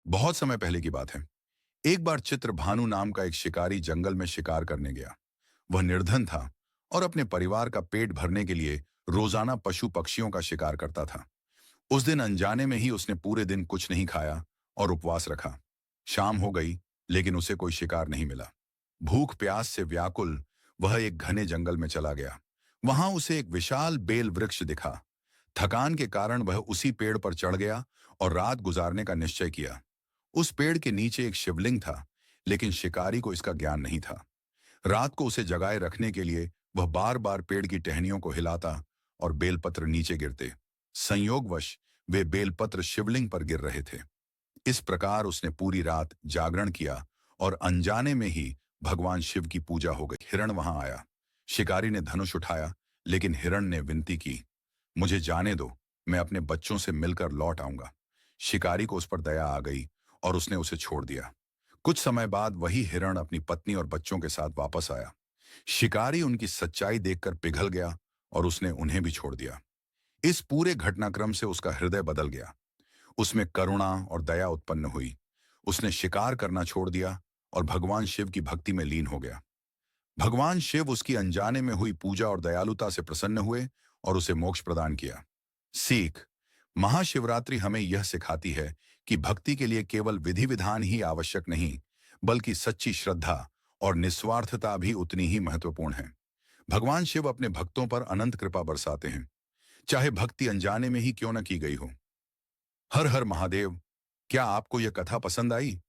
बहुत समय पहले की बात है। एक बार चित्र भानु नाम का एक शिकारी जंगल में शिकार करने गया। वह निर्धन था और अपने परिवार का पेट भरने के लिए रोजाना पशु पक्षियों का शिकार करता था। उस दिन अनजाने में ही उसने पूरे दिन कुछ नहीं खाया और उपवास रखा। शाम हो गई, लेकिन उसे कोई शिकार नहीं मिला। भूख प्यास से व्याकुल वह एक घने जंगल में चला गया। वहां उसे एक विशाल बेल वृक्ष दिखा। थकान के कारण वह उसी पेड़ पर चढ़ गया और रात गुजारने का निश्चय किया। उस पेड़ के नीचे एक शिवलिंग था, लेकिन शिकारी को इसका ज्ञान नहीं था। रात को उसे जगाए रखने के लिए वह बार बार पेड़ की टहनियों को हिलाता और बेलपत्र नीचे गिरते। संयोगवश वे बेलपत्र शिवलिंग पर गिर रहे थे। इस प्रकार उसने पूरी रात जागरण किया और अनजाने में ही भगवान शिव की पूजा हो गई। हिरण वहां आया। शिकारी ने धनुष उठाया, लेकिन हिरण ने विनती की, मुझे जाने दो, मैं अपने बच्चों से मिलकर लौट आऊंगा। शिकारी को उस पर दया आ गई और उसने उसे छोड़ दिया। कुछ समय बाद वही हिरण अपनी पत्नी और बच्चों के साथ वापस आया। शिकारी उनकी सच्चाई देखकर पिघल गया और उसने उन्हें भी छोड़ दिया। इस पूरे घटनाक्रम से उसका हृदय बदल गया। उसमें करुणा और दया उत्पन्न हुई। उसने शिकार करना छोड़ दिया और भगवान शिव की भक्ति में लीन हो गया। भगवान शिव उसकी अनजाने में हुई पूजा और दयालुता से प्रसन्न हुए और उसे मोक्ष प्रदान किया। सीख। महाशिवरात्रि हमें यह सिखाती है कि भक्ति के लिए केवल विधि विधान ही आवश्यक नहीं, बल्कि सच्ची श्रद्धा और निस्वार्थता भी उतनी ही महत्वपूर्ण है। भगवान शिव अपने भक्तों पर अनंत कृपा बरसाते हैं, चाहे भक्ति अनजाने में ही क्यों न की गई हो। हर हर महादेव। क्या आपको यह कथा पसंद आई?